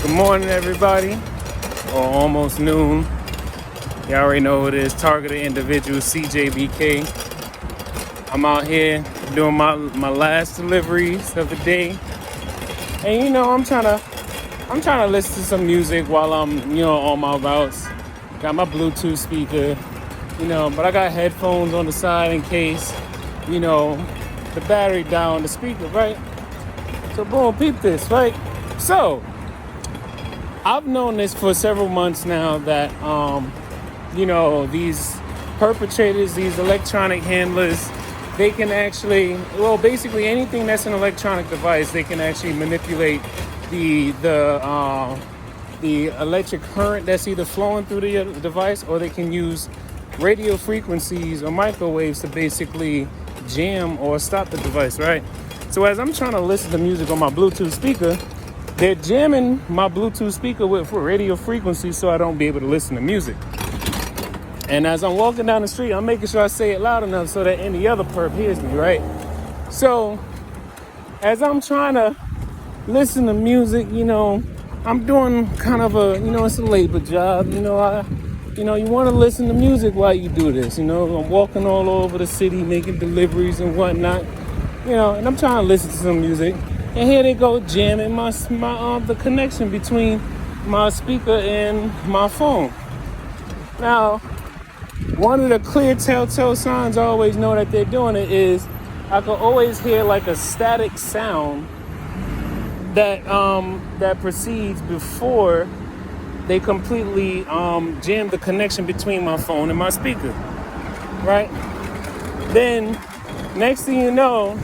Good morning, everybody, or almost noon. You already know who it is, targeted individual CJBK. I'm out here doing my last deliveries of the day. And I'm trying to listen to some music while I'm, on my routes. Got my Bluetooth speaker, but I got headphones on the side in case, the battery down the speaker, right? So boom, peep this, right? So I've known this for several months now that, these perpetrators, these electronic handlers, they can actually, basically anything that's an electronic device, they can actually manipulate the electric current that's either flowing through the device, or they can use radio frequencies or microwaves to basically jam or stop the device, right? So as I'm trying to listen to music on my Bluetooth speaker, they're jamming my Bluetooth speaker with radio frequencies so I don't be able to listen to music. And as I'm walking down the street, I'm making sure I say it loud enough so that any other perp hears me, right? So as I'm trying to listen to music, I'm doing kind of it's a labor job. You want to listen to music while you do this. I'm walking all over the city making deliveries and whatnot, and I'm trying to listen to some music. And here they go jamming the connection between my speaker and my phone. Now, one of the clear telltale signs I always know that they're doing it is I can always hear like a static sound that proceeds before they completely jam the connection between my phone and my speaker, right? Then, next thing you know,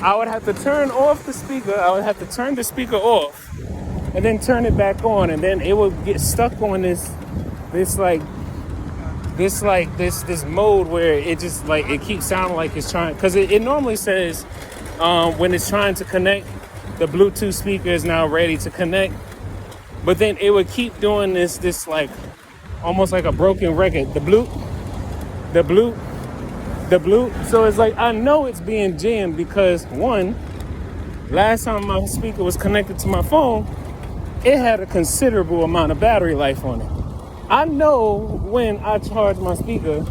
I would have to turn off the speaker. I would have to turn the speaker off and then turn it back on, and then it would get stuck on this mode where it just like it keeps sounding like it's trying, because it normally says when it's trying to connect, the Bluetooth speaker is now ready to connect, but then it would keep doing this like almost like a broken record, the bloop. So it's like I know it's being jammed because, one, last time my speaker was connected to my phone, it had a considerable amount of battery life on it. I know when I charge my speaker,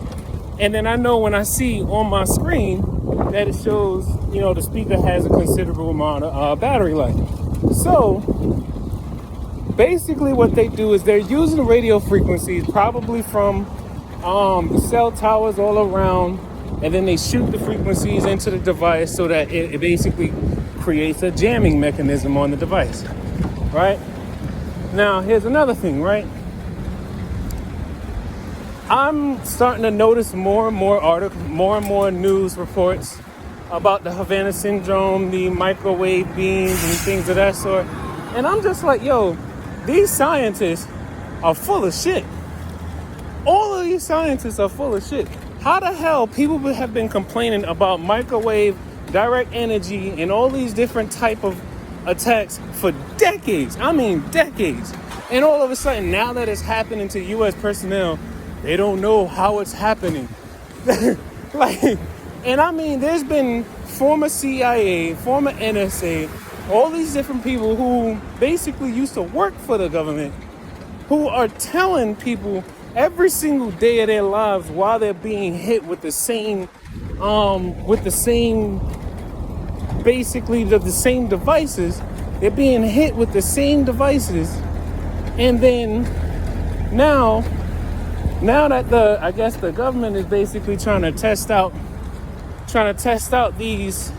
and then I know when I see on my screen that it shows, the speaker has a considerable amount of battery life. So basically what they do is they're using radio frequencies, probably from the cell towers all around, and then they shoot the frequencies into the device so that it basically creates a jamming mechanism on the device, right? Now, here's another thing, right? I'm starting to notice more and more articles, more and more news reports about the Havana syndrome, the microwave beams and things of that sort. And I'm just like, these scientists are full of shit. All of these scientists are full of shit. How the hell people have been complaining about microwave, direct energy, and all these different type of attacks for decades? I mean, decades. And all of a sudden, now that it's happening to U.S. personnel, they don't know how it's happening. And I mean, there's been former CIA, former NSA, all these different people who basically used to work for the government, who are telling people every single day of their lives while they're being hit with the same basically the same devices. They're being hit with the same devices. And then now that I guess the government is basically trying to test out these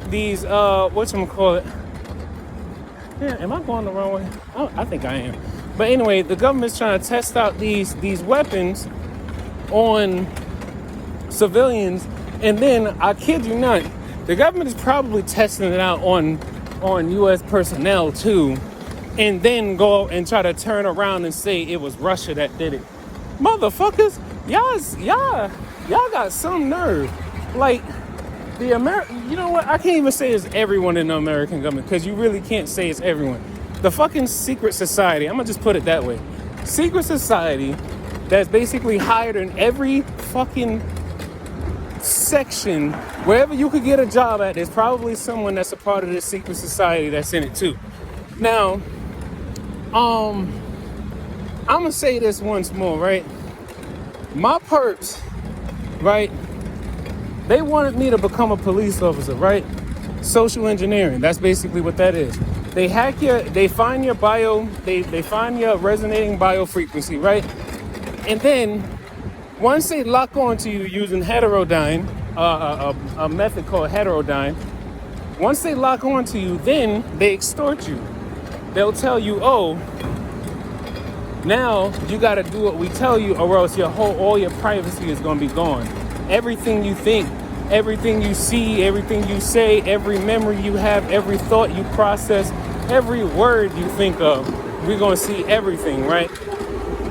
whatchamacallit. Yeah, am I going the wrong way? I think I am. But anyway, the government's trying to test out these weapons on civilians, and then I kid you not, the government is probably testing it out on U.S. personnel too, and then go and try to turn around and say it was Russia that did it. Motherfuckers, y'all got some nerve. Like you know what? I can't even say it's everyone in the American government, because you really can't say it's everyone. The fucking secret society, I'm gonna just put it that way. Secret society that's basically hired in every fucking section, wherever you could get a job at, there's probably someone that's a part of this secret society that's in it too. Now, I'm gonna say this once more, right? My perps, right? They wanted me to become a police officer, right? Social engineering. That's basically what that is. They find your they find your resonating biofrequency, right? And then once they lock onto you using heterodyne, a method called heterodyne, once they lock onto you, then they extort you. They'll tell you, oh, now you got to do what we tell you, or else all your privacy is going to be gone. Everything you think, everything you see, everything you say, every memory you have, every thought you process, every word you think of, we're going to see everything, right?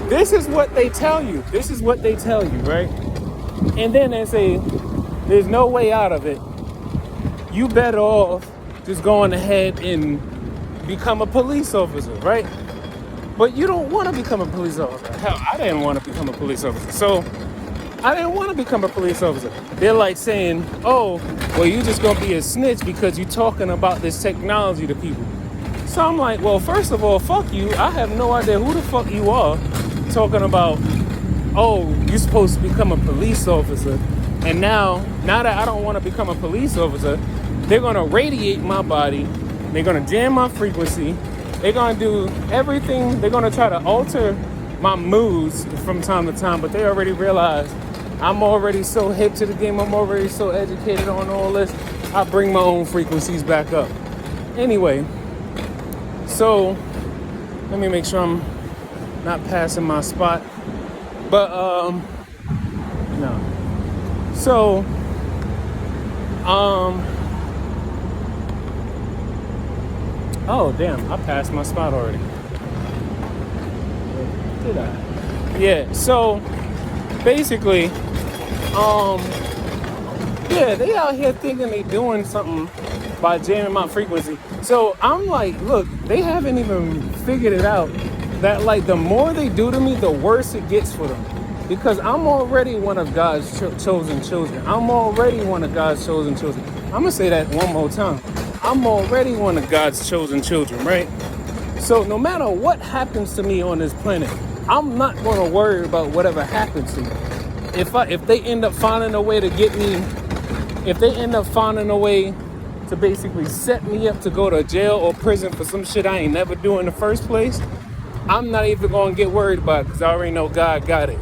This is what they tell you. This is what they tell you, right? And then they say, there's no way out of it. You better off just going ahead and become a police officer, right? But you don't want to become a police officer. Hell, I didn't want to become a police officer. So I didn't want to become a police officer. They're like saying, oh, well, you just going to be a snitch because you're talking about this technology to people. So I'm like, well, first of all, fuck you. I have no idea who the fuck you are talking about, oh, you're supposed to become a police officer. And now that I don't want to become a police officer, they're going to radiate my body. They're going to jam my frequency. They're going to do everything. They're going to try to alter my moods from time to time. But they already realize I'm already so hip to the game. I'm already so educated on all this. I bring my own frequencies back up. Anyway, so let me make sure I'm not passing my spot. But, no. So, oh, damn, I passed my spot already. Did I? Yeah, so basically, yeah, they out here thinking they doing something by jamming my frequency. So I'm like, look, they haven't even figured it out that, like, the more they do to me, the worse it gets for them. Because I'm already one of God's chosen children. I'm already one of God's chosen children. I'm going to say that one more time. I'm already one of God's chosen children, right? So no matter what happens to me on this planet, I'm not going to worry about whatever happens to me. If they end up finding a way to get me, if they end up finding a way to basically set me up to go to jail or prison for some shit I ain't never do in the first place, I'm not even going to get worried about it because I already know God got it.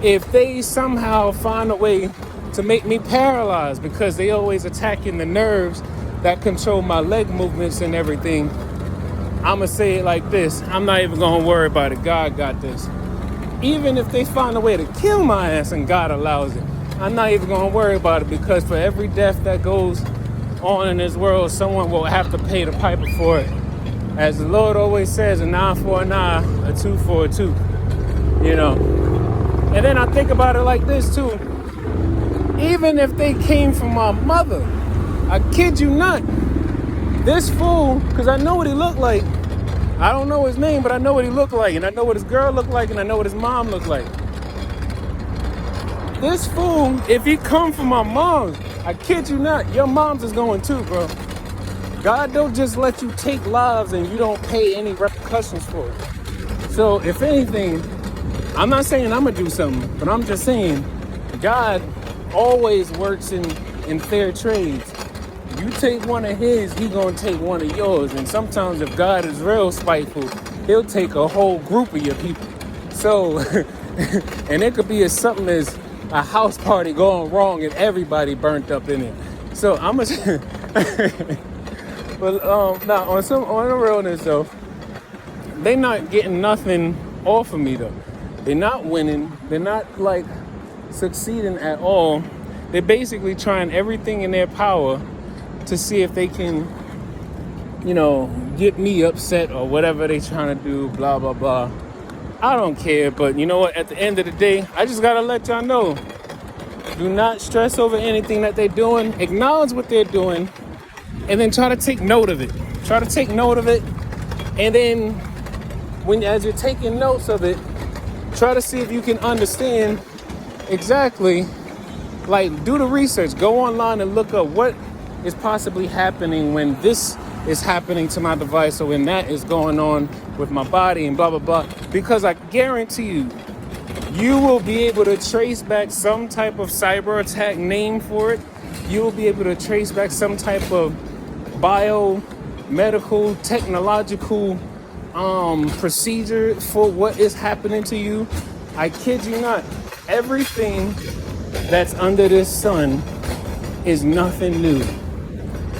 If they somehow find a way to make me paralyzed because they always attacking the nerves that control my leg movements and everything, I'm going to say it like this. I'm not even going to worry about it. God got this. Even if they find a way to kill my ass and God allows it, I'm not even going to worry about it because for every death that goes on in this world, someone will have to pay the piper for it. As the Lord always says, an eye for an eye, a tooth for a tooth. You know. And then I think about it like this too. Even if they came from my mother, I kid you not, this fool, because I know what he looked like. I don't know his name, but I know what he looked like. And I know what his girl looked like, and I know what his mom looked like. This fool, if he come from my mom, I kid you not, your mom's is going too, bro. God don't just let you take lives and you don't pay any repercussions for it. So if anything, I'm not saying I'm going to do something, but I'm just saying God always works in fair trades. You take one of his, he going to take one of yours. And sometimes if God is real spiteful, he'll take a whole group of your people. So, and it could be something as a house party going wrong and everybody burnt up in it. So I'm going to... But now on the realness though, they not getting nothing off of me though. They're not winning. They're not like succeeding at all. They're basically trying everything in their power to see if they can, you know, get me upset or whatever they trying to do, blah, blah, blah. I don't care, but you know what? At the end of the day, I just gotta let y'all know. Do not stress over anything that they're doing. Acknowledge what they're doing. And then try to take note of it. Try to take note of it. And then as you're taking notes of it, try to see if you can understand exactly, like do the research. Go online and look up what is possibly happening when this is happening to my device, or when that is going on with my body, and blah, blah, blah. Because I guarantee you, you will be able to trace back some type of cyber attack name for it. You will be able to trace back some type of biomedical, technological procedure for what is happening to you. I kid you not. Everything that's under this sun is nothing new.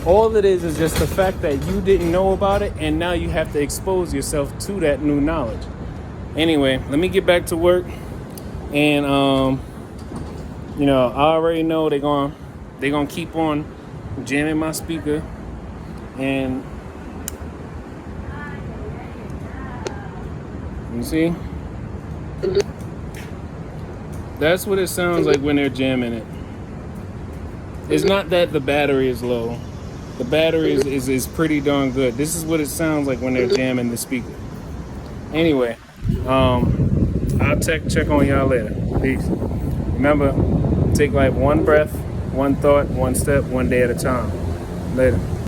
All it is just the fact that you didn't know about it, and now you have to expose yourself to that new knowledge. Anyway, let me get back to work. And you know, I already know they're gonna keep on jamming my speaker, and you see, that's what it sounds like when they're jamming it. It's not that the battery is low. The battery is pretty darn good. This is what it sounds like when they're jamming the speaker. Anyway, I'll check on y'all later. Peace. Remember, take like one breath, one thought, one step, one day at a time. Later.